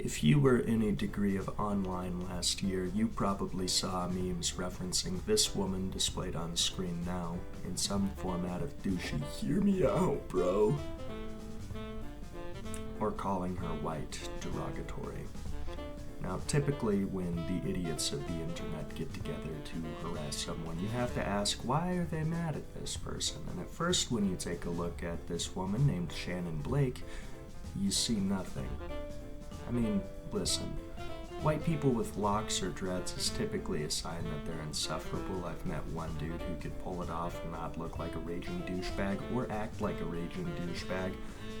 If you were any degree of online last year, you probably saw memes referencing this woman displayed on screen now in some format of douchey, "Hear me out, bro," or calling her white derogatory. Now, typically when the idiots of the internet get together to harass someone, you have to ask, why are they mad at this person? And at first, when you take a look at this woman named Shannon Blake, you see nothing. I mean, listen, white people with locks or dreads is typically a sign that they're insufferable. I've met one dude who could pull it off and not look like a raging douchebag or act like a raging douchebag.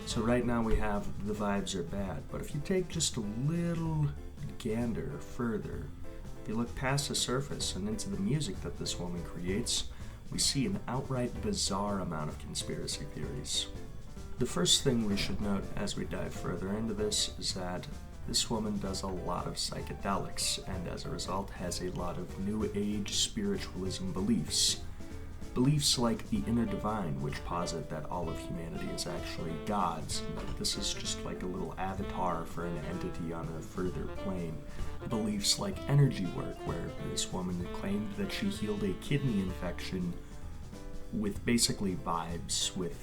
So right now we have the vibes are bad, but if you take just a little gander further, if you look past the surface and into the music that this woman creates, we see an outright bizarre amount of conspiracy theories. The first thing we should note as we dive further into this is that this woman does a lot of psychedelics, and as a result has a lot of New Age spiritualism beliefs. Beliefs like the inner divine, which posit that all of humanity is actually God's, and that this is just like a little avatar for an entity on a further plane. Beliefs like energy work, where this woman claimed that she healed a kidney infection with basically vibes, with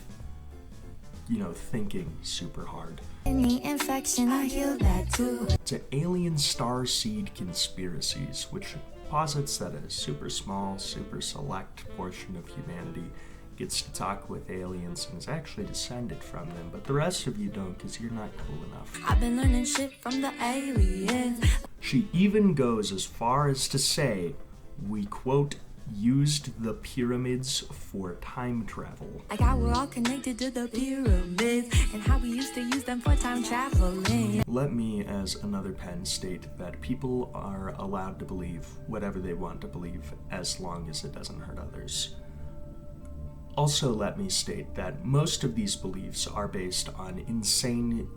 thinking super hard. Any infection, I heal that too. To alien star seed conspiracies, which posits that a super small, super select portion of humanity gets to talk with aliens and is actually descended from them, but the rest of you don't because you're not cool enough. I've been learning shit from the aliens. She even goes as far as to say, we quote, used the pyramids for time travel. Like how we're all connected to the pyramids and how we used to use them for time traveling. Let me, as another pen, state that people are allowed to believe whatever they want to believe as long as it doesn't hurt others. Also, let me state that most of these beliefs are based on insane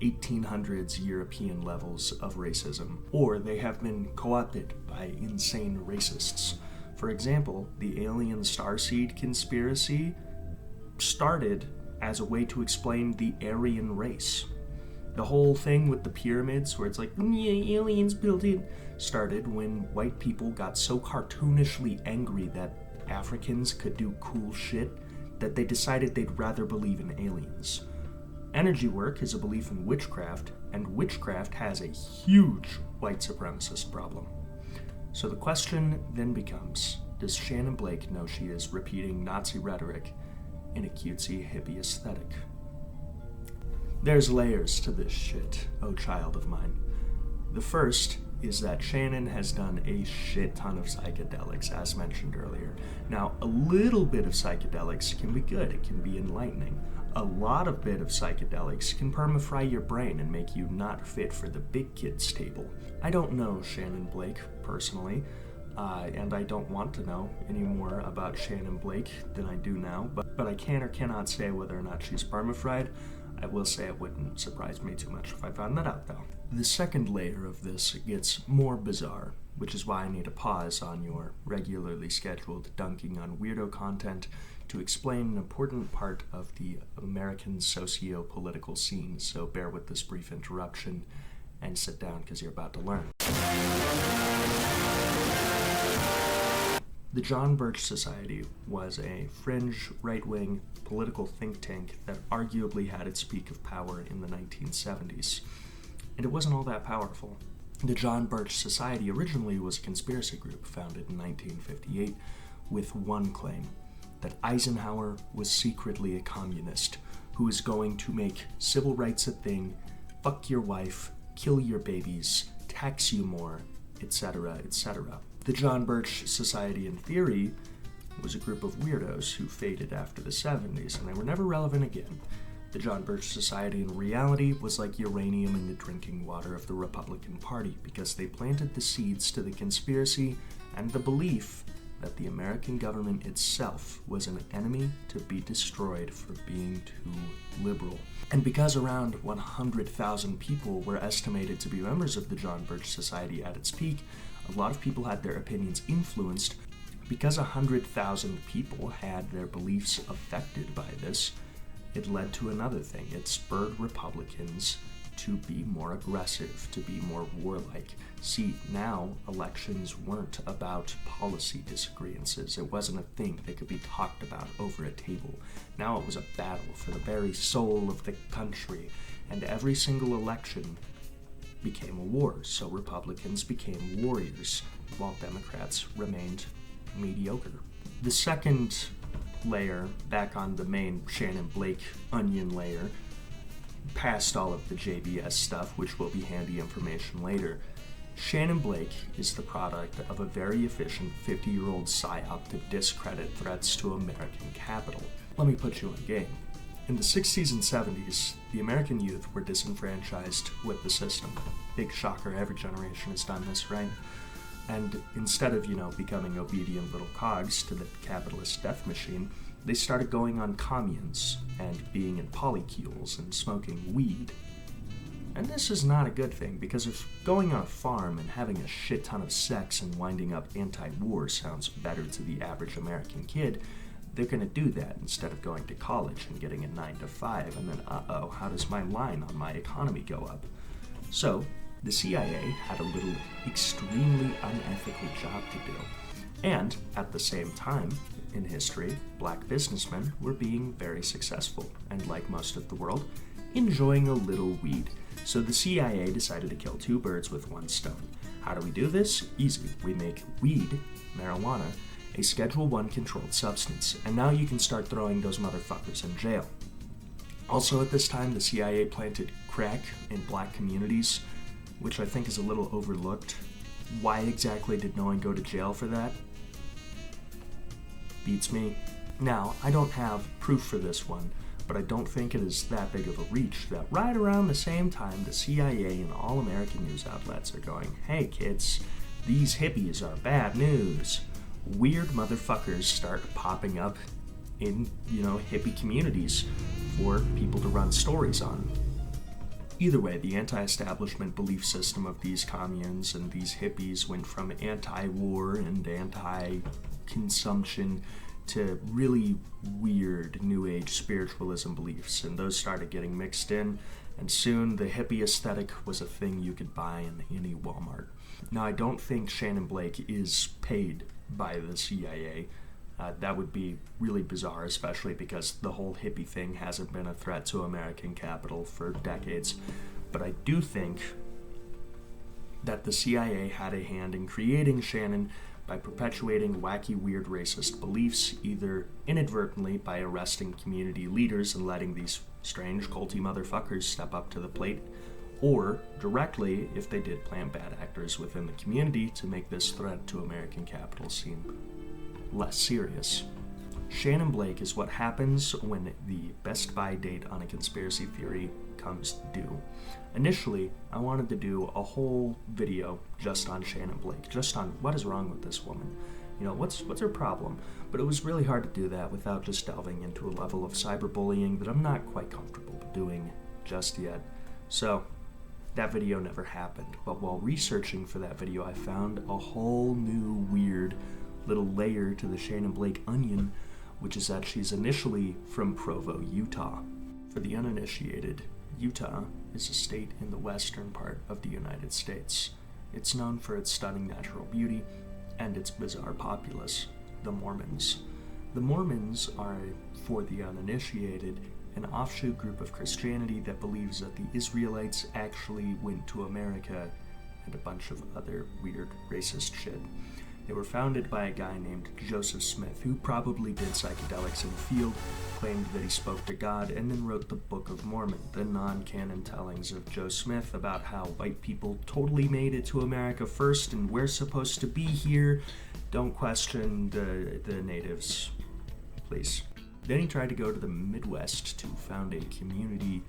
1800s European levels of racism, or they have been co-opted by insane racists. For example, the alien starseed conspiracy started as a way to explain the Aryan race. The whole thing with the pyramids, where it's like, yeah, aliens built it, started when white people got so cartoonishly angry that Africans could do cool shit that they decided they'd rather believe in aliens. Energy work is a belief in witchcraft, and witchcraft has a huge white supremacist problem. So the question then becomes, does Shannon Blake know she is repeating Nazi rhetoric in a cutesy hippie aesthetic? There's layers to this shit, oh child of mine. The first is that Shannon has done a shit ton of psychedelics, as mentioned earlier. Now, a little bit of psychedelics can be good, it can be enlightening. A lot of bit of psychedelics can perma-fry your brain and make you not fit for the big kids table. I don't know Shannon Blake personally, and I don't want to know any more about Shannon Blake than I do now, but I can or cannot say whether or not she's perma-fried. I will say it wouldn't surprise me too much if I found that out, though. The second layer of this gets more bizarre, which is why I need a pause on your regularly scheduled dunking on weirdo content to explain an important part of the American socio-political scene, so bear with this brief interruption and sit down because you're about to learn. The John Birch Society was a fringe, right-wing political think tank that arguably had its peak of power in the 1970s. And it wasn't all that powerful. The John Birch Society originally was a conspiracy group founded in 1958 with one claim, that Eisenhower was secretly a communist who was going to make civil rights a thing, fuck your wife, kill your babies, tax you more, etc., etc. The John Birch Society, in theory, was a group of weirdos who faded after the 70s, and they were never relevant again. The John Birch Society, in reality, was like uranium in the drinking water of the Republican Party, because they planted the seeds to the conspiracy and the belief that the American government itself was an enemy to be destroyed for being too liberal. And because around 100,000 people were estimated to be members of the John Birch Society at its peak, a lot of people had their opinions influenced. Because 100,000 people had their beliefs affected by this, it led to another thing. It spurred Republicans to be more aggressive, to be more warlike. See, now elections weren't about policy disagreements. It wasn't a thing that could be talked about over a table. Now it was a battle for the very soul of the country, and every single election became a war, so Republicans became warriors, while Democrats remained mediocre. The second layer, back on the main Shannon Blake onion layer, past all of the JBS stuff, which will be handy information later, Shannon Blake is the product of a very efficient 50-year-old psyop to discredit threats to American capital. Let me put you on game. In the 60s and 70s, the American youth were disenfranchised with the system. Big shocker, every generation has done this, right? And instead of, becoming obedient little cogs to the capitalist death machine, they started going on communes and being in polycules and smoking weed. And this is not a good thing, because if going on a farm and having a shit ton of sex and winding up anti-war sounds better to the average American kid, they're going to do that instead of going to college and getting a 9-to-5, and then, how does my line on my economy go up? So, the CIA had a little extremely unethical job to do. And, at the same time, in history, black businessmen were being very successful, and like most of the world, enjoying a little weed. So the CIA decided to kill two birds with one stone. How do we do this? Easy. We make weed, marijuana, a Schedule I controlled substance, and now you can start throwing those motherfuckers in jail. Also at this time, the CIA planted crack in black communities, which I think is a little overlooked. Why exactly did no one go to jail for that? Beats me. Now, I don't have proof for this one, but I don't think it is that big of a reach that right around the same time the CIA and all American news outlets are going, hey kids, these hippies are bad news. Weird motherfuckers start popping up in, hippie communities for people to run stories on. Either way, the anti-establishment belief system of these communes and these hippies went from anti-war and anti-consumption to really weird New Age spiritualism beliefs, and those started getting mixed in, and soon the hippie aesthetic was a thing you could buy in any Walmart. Now, I don't think Shannon Blake is paid by the CIA. That would be really bizarre, especially because the whole hippie thing hasn't been a threat to American capital for decades. But I do think that the CIA had a hand in creating Shannon by perpetuating wacky, weird racist beliefs, either inadvertently by arresting community leaders and letting these strange, culty motherfuckers step up to the plate, or directly if they did plant bad actors within the community to make this threat to American capital seem less serious. Shannon Blake is what happens when the best by date on a conspiracy theory comes due. Initially, I wanted to do a whole video just on Shannon Blake, just on what is wrong with this woman. What's her problem? But it was really hard to do that without just delving into a level of cyberbullying that I'm not quite comfortable doing just yet. So, that video never happened. But while researching for that video, I found a whole new weird little layer to the Shannon Blake onion, which is that she's initially from Provo, Utah. For the uninitiated, Utah is a state in the western part of the United States. It's known for its stunning natural beauty and its bizarre populace, the Mormons. The Mormons are, for the uninitiated, an offshoot group of Christianity that believes that the Israelites actually went to America and a bunch of other weird racist shit. They were founded by a guy named Joseph Smith, who probably did psychedelics in the field, claimed that he spoke to God, and then wrote the Book of Mormon, the non-canon tellings of Joe Smith about how white people totally made it to America first and we're supposed to be here. Don't question the natives, please. Then he tried to go to the Midwest to found a community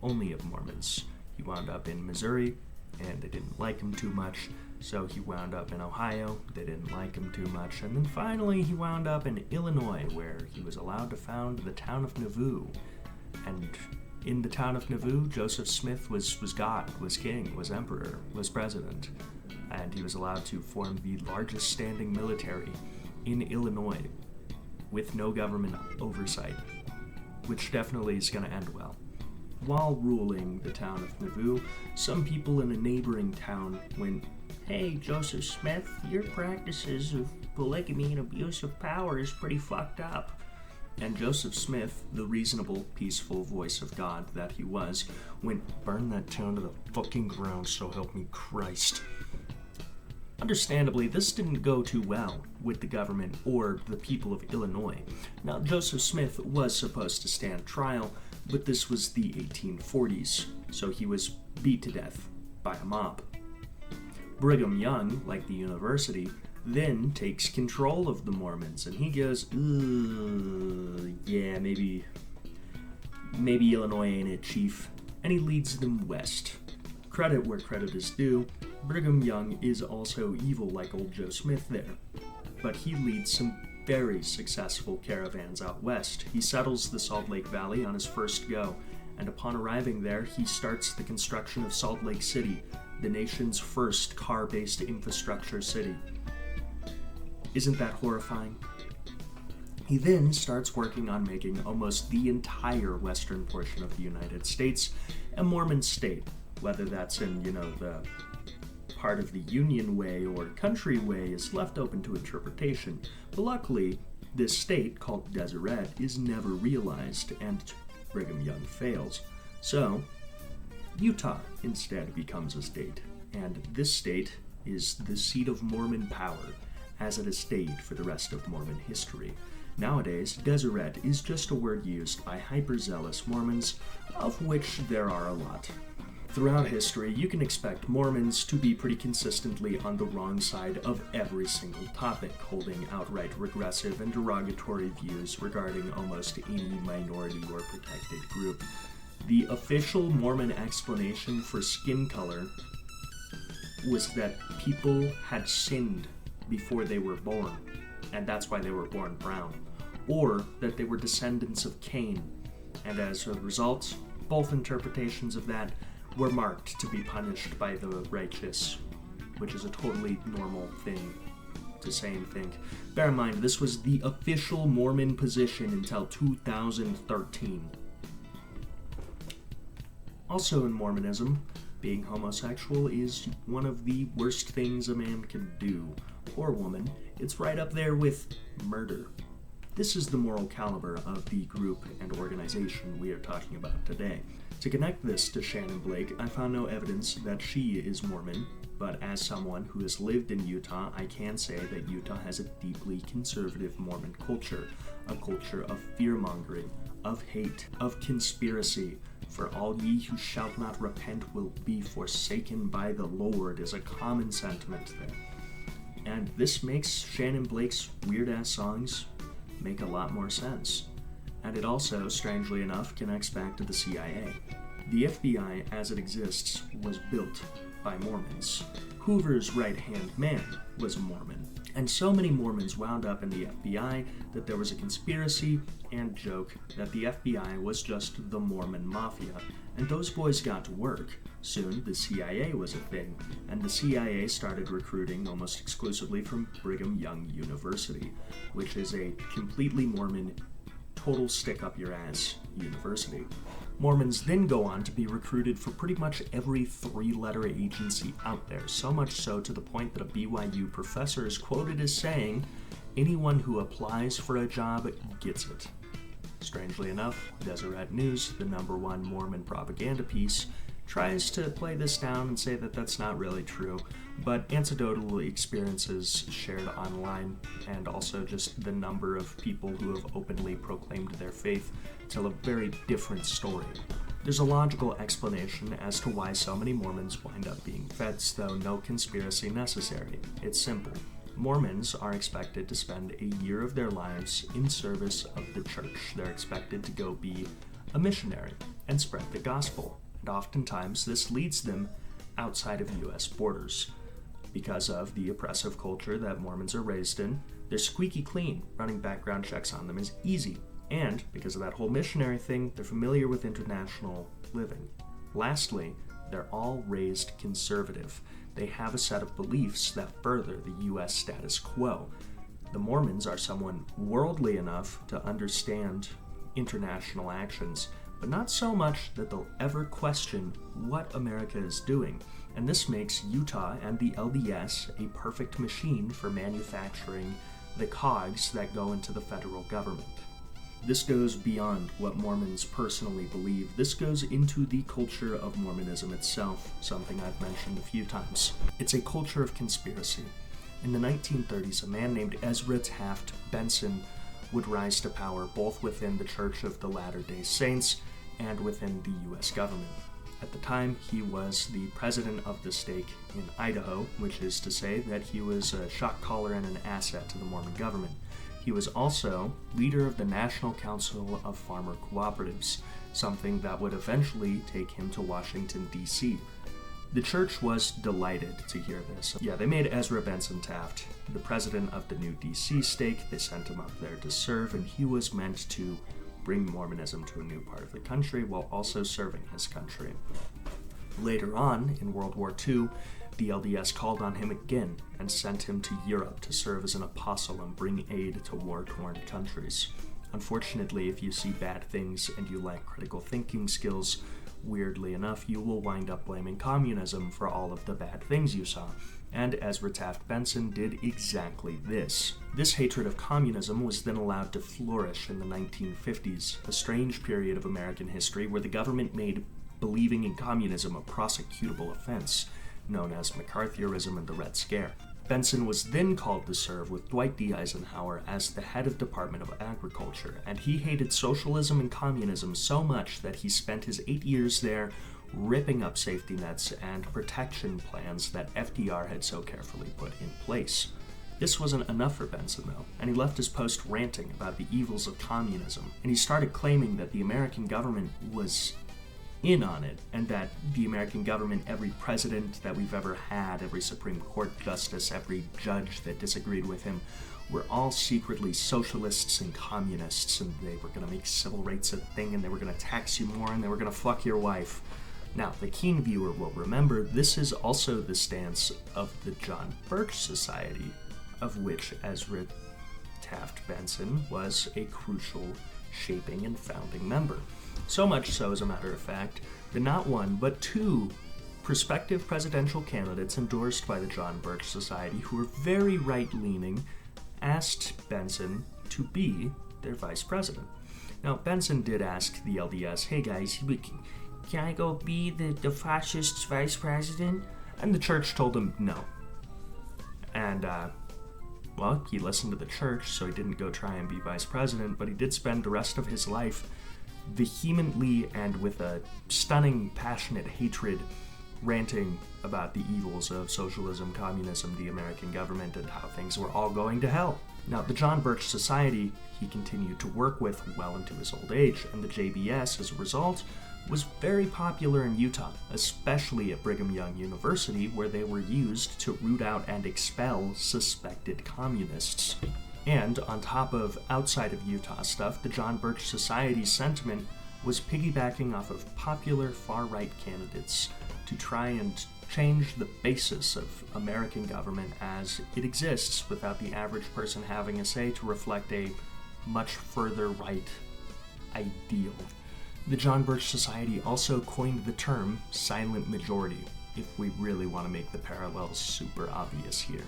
only of Mormons. He wound up in Missouri, and they didn't like him too much. So he wound up in Ohio, they didn't like him too much, and then finally he wound up in Illinois, where he was allowed to found the town of Nauvoo. And in the town of Nauvoo, Joseph Smith was God, was king, was emperor, was president, and he was allowed to form the largest standing military in Illinois with no government oversight, which definitely is going to end well. While ruling the town of Nauvoo, some people in a neighboring town went, "Hey, Joseph Smith, your practices of polygamy and abuse of power is pretty fucked up." And Joseph Smith, the reasonable, peaceful voice of God that he was, went, "Burn that town to the fucking ground, so help me Christ." Understandably, this didn't go too well with the government or the people of Illinois. Now, Joseph Smith was supposed to stand trial, but this was the 1840s, so he was beat to death by a mob. Brigham Young, like the university, then takes control of the Mormons, and he goes, yeah, maybe Illinois ain't it, chief, and he leads them west. Credit where credit is due, Brigham Young is also evil like old Joe Smith there, but he leads some very successful caravans out west. He settles the Salt Lake Valley on his first go, and upon arriving there, he starts the construction of Salt Lake City, the nation's first car-based infrastructure city. Isn't that horrifying? He then starts working on making almost the entire western portion of the United States a Mormon state, whether that's in, the part of the Union Way or Country Way is left open to interpretation. But luckily, this state, called Deseret, is never realized, and Brigham Young fails. So, Utah instead becomes a state, and this state is the seat of Mormon power, as it has stayed for the rest of Mormon history. Nowadays, Deseret is just a word used by hyperzealous Mormons, of which there are a lot. Throughout history, you can expect Mormons to be pretty consistently on the wrong side of every single topic, holding outright regressive and derogatory views regarding almost any minority or protected group. The official Mormon explanation for skin color was that people had sinned before they were born, and that's why they were born brown, or that they were descendants of Cain, and as a result, both interpretations of that were marked to be punished by the righteous, which is a totally normal thing to say and think. Bear in mind, this was the official Mormon position until 2013. Also in Mormonism, being homosexual is one of the worst things a man can do, or woman. It's right up there with murder. This is the moral caliber of the group and organization we are talking about today. To connect this to Shannon Blake, I found no evidence that she is Mormon, but as someone who has lived in Utah, I can say that Utah has a deeply conservative Mormon culture, a culture of fear-mongering, of hate, of conspiracy. For all ye who shall not repent will be forsaken by the Lord is a common sentiment there. And this makes Shannon Blake's weird-ass songs make a lot more sense. And it also, strangely enough, connects back to the CIA. The FBI, as it exists, was built by Mormons. Hoover's right-hand man was a Mormon. And so many Mormons wound up in the FBI that there was a conspiracy and joke that the FBI was just the Mormon Mafia, and those boys got to work. Soon, the CIA was a thing, and the CIA started recruiting almost exclusively from Brigham Young University, which is a completely Mormon, total stick-up-your-ass university. Mormons then go on to be recruited for pretty much every three-letter agency out there, so much so to the point that a BYU professor is quoted as saying, "Anyone who applies for a job gets it." Strangely enough, Deseret News, the #1 Mormon propaganda piece, tries to play this down and say that that's not really true, but anecdotal experiences shared online and also just the number of people who have openly proclaimed their faith tell a very different story. There's a logical explanation as to why so many Mormons wind up being feds, though no conspiracy necessary. It's simple. Mormons are expected to spend a year of their lives in service of the church. They're expected to go be a missionary and spread the gospel. And oftentimes this leads them outside of U.S. borders. Because of the oppressive culture that Mormons are raised in, they're squeaky clean. Running background checks on them is easy. And because of that whole missionary thing, they're familiar with international living. Lastly, they're all raised conservative. They have a set of beliefs that further the U.S. status quo. The Mormons are someone worldly enough to understand international actions, but not so much that they'll ever question what America is doing. And this makes Utah and the LDS a perfect machine for manufacturing the cogs that go into the federal government. This goes beyond what Mormons personally believe. This goes into the culture of Mormonism itself, something I've mentioned a few times. It's a culture of conspiracy. In the 1930s, a man named Ezra Taft Benson would rise to power both within the Church of the Latter-day Saints and within the U.S. government. At the time, he was the president of the stake in Idaho, which is to say that he was a shot caller and an asset to the Mormon government. He was also leader of the National Council of Farmer Cooperatives, something that would eventually take him to Washington, D.C. The church was delighted to hear this. Yeah, they made Ezra Benson Taft the president of the new D.C. stake. They sent him up there to serve, and he was meant to bring Mormonism to a new part of the country while also serving his country. Later on, in World War II, the LDS called on him again and sent him to Europe to serve as an apostle and bring aid to war-torn countries. Unfortunately, if you see bad things and you lack critical thinking skills, weirdly enough, you will wind up blaming communism for all of the bad things you saw. And Ezra Taft Benson did exactly this. This hatred of communism was then allowed to flourish in the 1950s, a strange period of American history where the government made believing in communism a prosecutable offense, known as McCarthyism and the Red Scare. Benson was then called to serve with Dwight D. Eisenhower as the head of Department of Agriculture, and he hated socialism and communism so much that he spent his 8 years there ripping up safety nets and protection plans that FDR had so carefully put in place. This wasn't enough for Benson, though, and he left his post ranting about the evils of communism, and he started claiming that the American government was in on it, and that the American government, every president that we've ever had, every Supreme Court justice, every judge that disagreed with him, were all secretly socialists and communists, and they were going to make civil rights a thing, and they were going to tax you more, and they were going to fuck your wife. Now, the keen viewer will remember this is also the stance of the John Birch Society, of which Ezra Taft Benson was a crucial shaping and founding member. So much so, as a matter of fact, that not one, but two prospective presidential candidates endorsed by the John Birch Society, who were very right-leaning, asked Benson to be their vice president. Now, Benson did ask the LDS, hey guys, can I go be the fascist vice president? And the church told him no. And, well, he listened to the church, so he didn't go try and be vice president, but he did spend the rest of his life vehemently and with a stunning, passionate hatred ranting about the evils of socialism, communism, the American government, and how things were all going to hell. Now, the John Birch Society he continued to work with well into his old age, and the JBS, as a result, was very popular in Utah, especially at Brigham Young University, where they were used to root out and expel suspected communists. And on top of outside of Utah stuff, the John Birch Society's sentiment was piggybacking off of popular far-right candidates to try and change the basis of American government as it exists without the average person having a say to reflect a much further right ideal. The John Birch Society also coined the term silent majority, if we really want to make the parallels super obvious here.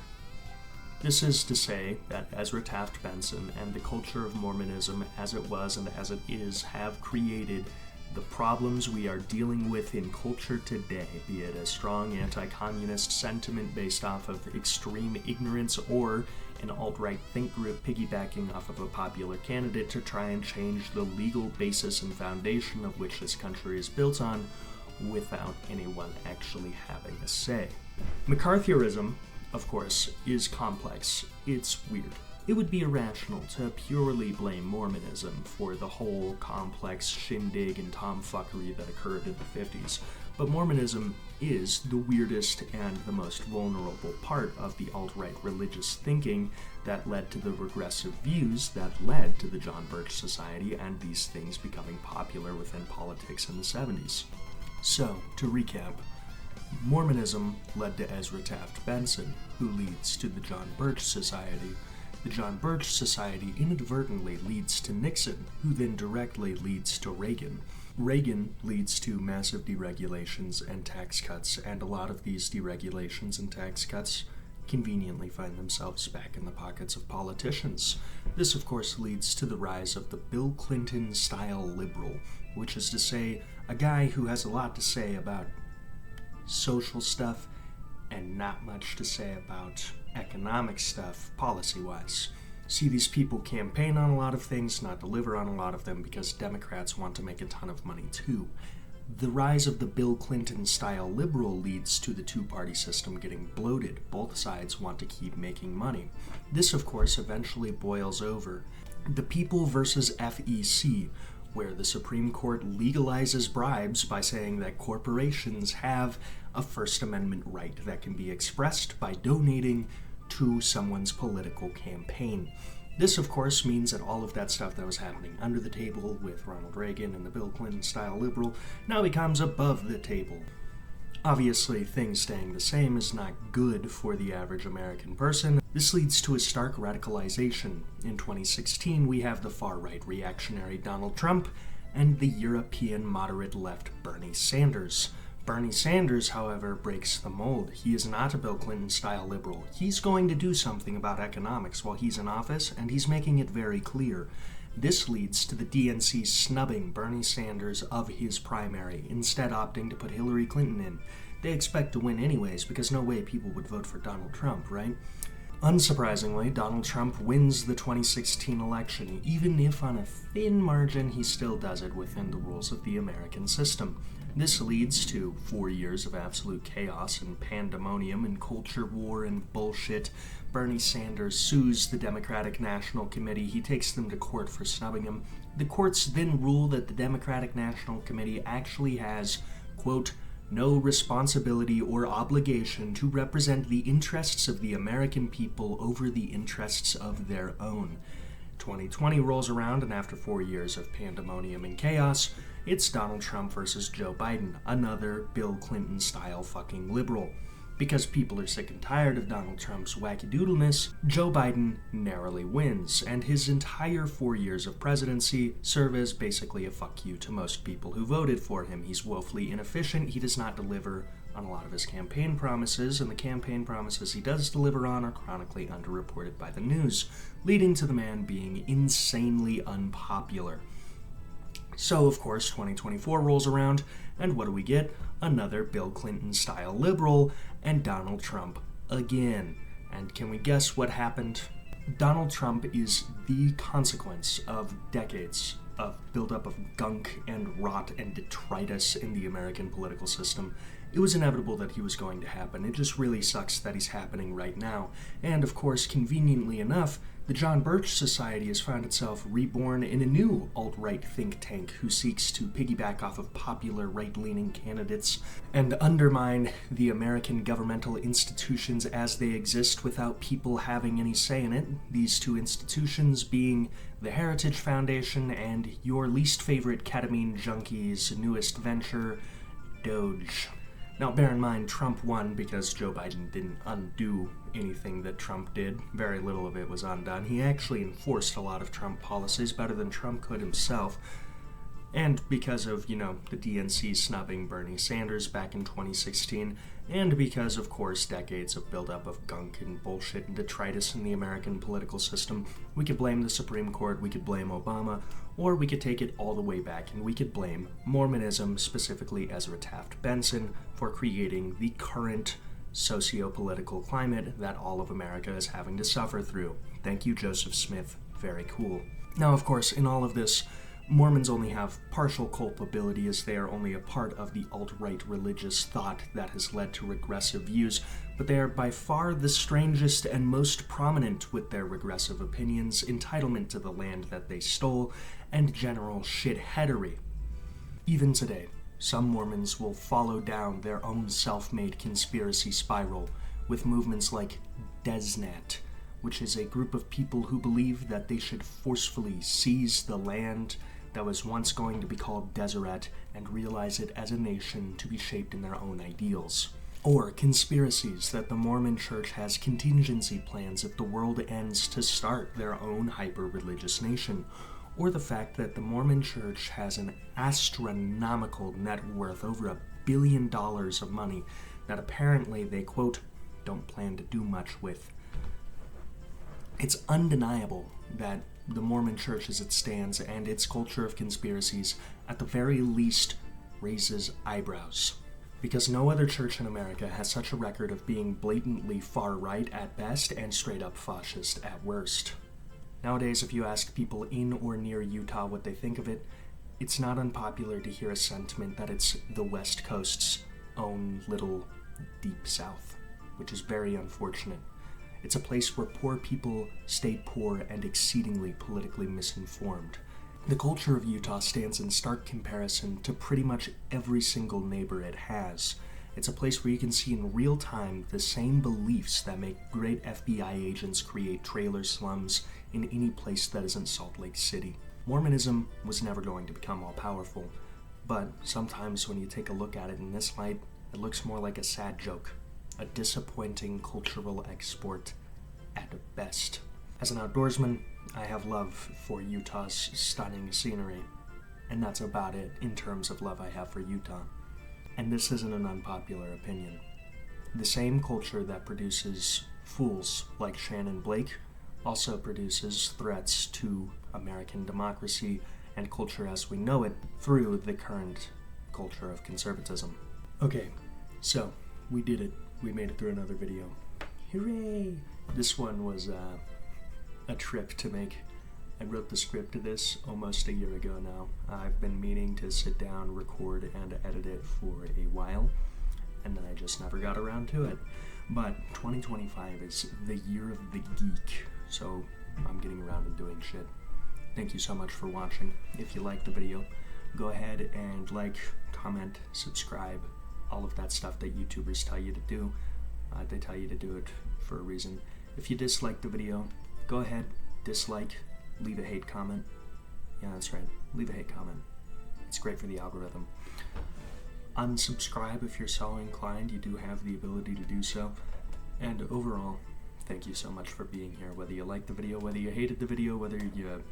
This is to say that Ezra Taft Benson and the culture of Mormonism as it was and as it is have created the problems we are dealing with in culture today, be it a strong anti-communist sentiment based off of extreme ignorance or an alt-right think group piggybacking off of a popular candidate to try and change the legal basis and foundation of which this country is built on without anyone actually having a say. McCarthyism, of course, is complex. It's weird. It would be irrational to purely blame Mormonism for the whole complex shindig and tomfuckery that occurred in the 50s, but Mormonism is the weirdest and the most vulnerable part of the alt-right religious thinking that led to the regressive views that led to the John Birch Society and these things becoming popular within politics in the 70s. So, to recap, Mormonism led to Ezra Taft Benson, who leads to the John Birch Society. The John Birch Society inadvertently leads to Nixon, who then directly leads to Reagan. Reagan leads to massive deregulations and tax cuts, and a lot of these deregulations and tax cuts conveniently find themselves back in the pockets of politicians. This, of course, leads to the rise of the Bill Clinton-style liberal, which is to say, a guy who has a lot to say about social stuff and not much to say about economic stuff, policy-wise. See, these people campaign on a lot of things, not deliver on a lot of them, because Democrats want to make a ton of money too. The rise of the Bill Clinton-style liberal leads to the two-party system getting bloated. Both sides want to keep making money. This, of course, eventually boils over the People versus FEC, where the Supreme Court legalizes bribes by saying that corporations have a First Amendment right that can be expressed by donating to someone's political campaign. This, of course, means that all of that stuff that was happening under the table with Ronald Reagan and the Bill Clinton-style liberal now becomes above the table. Obviously, things staying the same is not good for the average American person. This leads to a stark radicalization. In 2016, we have the far-right reactionary Donald Trump and the European moderate left Bernie Sanders. Bernie Sanders, however, breaks the mold. He is not a Bill Clinton-style liberal. He's going to do something about economics while he's in office, and he's making it very clear. This leads to the DNC snubbing Bernie Sanders of his primary, instead opting to put Hillary Clinton in. They expect to win anyways, because no way people would vote for Donald Trump, right? Unsurprisingly, Donald Trump wins the 2016 election. Even if on a thin margin, he still does it within the rules of the American system. This leads to 4 years of absolute chaos and pandemonium and culture war and bullshit. Bernie Sanders sues the Democratic National Committee. He takes them to court for snubbing him. The courts then rule that the Democratic National Committee actually has, quote, no responsibility or obligation to represent the interests of the American people over the interests of their own. 2020 rolls around, and after 4 years of pandemonium and chaos, it's Donald Trump versus Joe Biden, another Bill Clinton-style fucking liberal. Because people are sick and tired of Donald Trump's wackadoodleness, Joe Biden narrowly wins, and his entire 4 years of presidency serve as basically a fuck you to most people who voted for him. He's woefully inefficient, he does not deliver on a lot of his campaign promises, and the campaign promises he does deliver on are chronically underreported by the news, leading to the man being insanely unpopular. So, of course, 2024 rolls around, and what do we get? Another Bill Clinton-style liberal, and Donald Trump again. And can we guess what happened? Donald Trump is the consequence of decades of buildup of gunk and rot and detritus in the American political system. It was inevitable that he was going to happen. It just really sucks that he's happening right now. And, of course, conveniently enough, the John Birch Society has found itself reborn in a new alt-right think tank who seeks to piggyback off of popular right-leaning candidates and undermine the American governmental institutions as they exist without people having any say in it. These two institutions being the Heritage Foundation and your least favorite ketamine junkie's newest venture, Doge. Now, bear in mind, Trump won because Joe Biden didn't undo anything that Trump did. Very little of it was undone. He actually enforced a lot of Trump policies better than Trump could himself. And because of, the DNC snubbing Bernie Sanders back in 2016, and because, of course, decades of buildup of gunk and bullshit and detritus in the American political system, we could blame the Supreme Court, we could blame Obama, or we could take it all the way back and we could blame Mormonism, specifically Ezra Taft Benson, for creating the current socio-political climate that all of America is having to suffer through. Thank you, Joseph Smith. Very cool. Now, of course, in all of this, Mormons only have partial culpability as they are only a part of the alt-right religious thought that has led to regressive views, but they are by far the strangest and most prominent with their regressive opinions, entitlement to the land that they stole, and general shitheadery. Even today, some Mormons will follow down their own self-made conspiracy spiral with movements like DesNat, which is a group of people who believe that they should forcefully seize the land that was once going to be called Deseret and realize it as a nation to be shaped in their own ideals. Or conspiracies that the Mormon Church has contingency plans if the world ends to start their own hyper-religious nation. or the fact that the Mormon Church has an astronomical net worth, over $1 billion of money, that apparently they, quote, don't plan to do much with. It's undeniable that the Mormon Church as it stands and its culture of conspiracies, at the very least, raises eyebrows. Because no other church in America has such a record of being blatantly far-right at best and straight-up fascist at worst. Nowadays, if you ask people in or near Utah what they think of it, it's not unpopular to hear a sentiment that it's the West Coast's own little deep south, which is very unfortunate. It's a place where poor people stay poor and exceedingly politically misinformed. The culture of Utah stands in stark comparison to pretty much every single neighbor it has. It's a place where you can see in real time the same beliefs that make great FBI agents create trailer slums in any place that isn't Salt Lake City. Mormonism was never going to become all-powerful, but sometimes when you take a look at it in this light, it looks more like a sad joke, a disappointing cultural export at best. As an outdoorsman, I have love for Utah's stunning scenery, and that's about it in terms of love I have for Utah. And this isn't an unpopular opinion. The same culture that produces fools like Shannon Blake also produces threats to American democracy and culture as we know it through the current culture of conservatism. Okay, so we did it. We made it through another video. Hooray! This one was a trip to make. I wrote the script to this almost a year ago now. I've been meaning to sit down, record, and edit it for a while, and then I just never got around to it. But 2025 is the year of the geek, so I'm getting around to doing shit. Thank you so much for watching. If you liked the video, go ahead and like, comment, subscribe, all of that stuff that YouTubers tell you to do. They tell you to do it for a reason. If you disliked the video, go ahead, dislike, leave a hate comment. Yeah, that's right, leave a hate comment. It's great for the algorithm. Unsubscribe if you're so inclined. You do have the ability to do so. And overall, thank you so much for being here. Whether you liked the video, whether you hated the video, whether you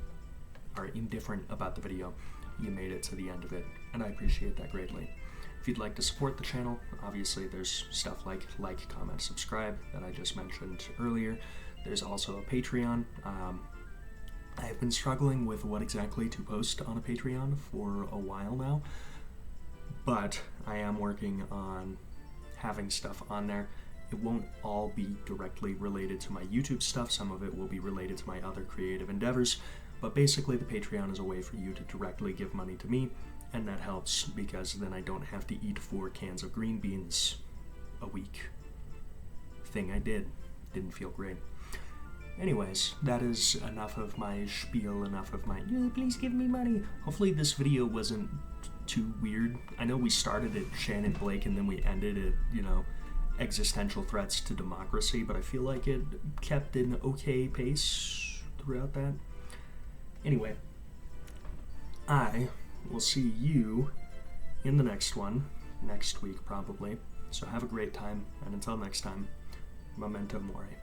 are indifferent about the video, you made it to the end of it, and I appreciate that greatly. If you'd like to support the channel, obviously there's stuff like, comment, subscribe that I just mentioned earlier. There's also a Patreon. I've been struggling with what exactly to post on a Patreon for a while now, but I am working on having stuff on there. It won't all be directly related to my YouTube stuff. Some of it will be related to my other creative endeavors, but basically the Patreon is a way for you to directly give money to me, and that helps because then I don't have to eat 4 cans of green beans a week. Thing I did. Didn't feel great. Anyways, that is enough of my spiel, enough of my, please give me money. Hopefully this video wasn't too weird. I know we started at Shannon Blake and then we ended at, existential threats to democracy, but I feel like it kept an okay pace throughout that. Anyway, I will see you in the next one, next week probably. So have a great time, and until next time, memento mori.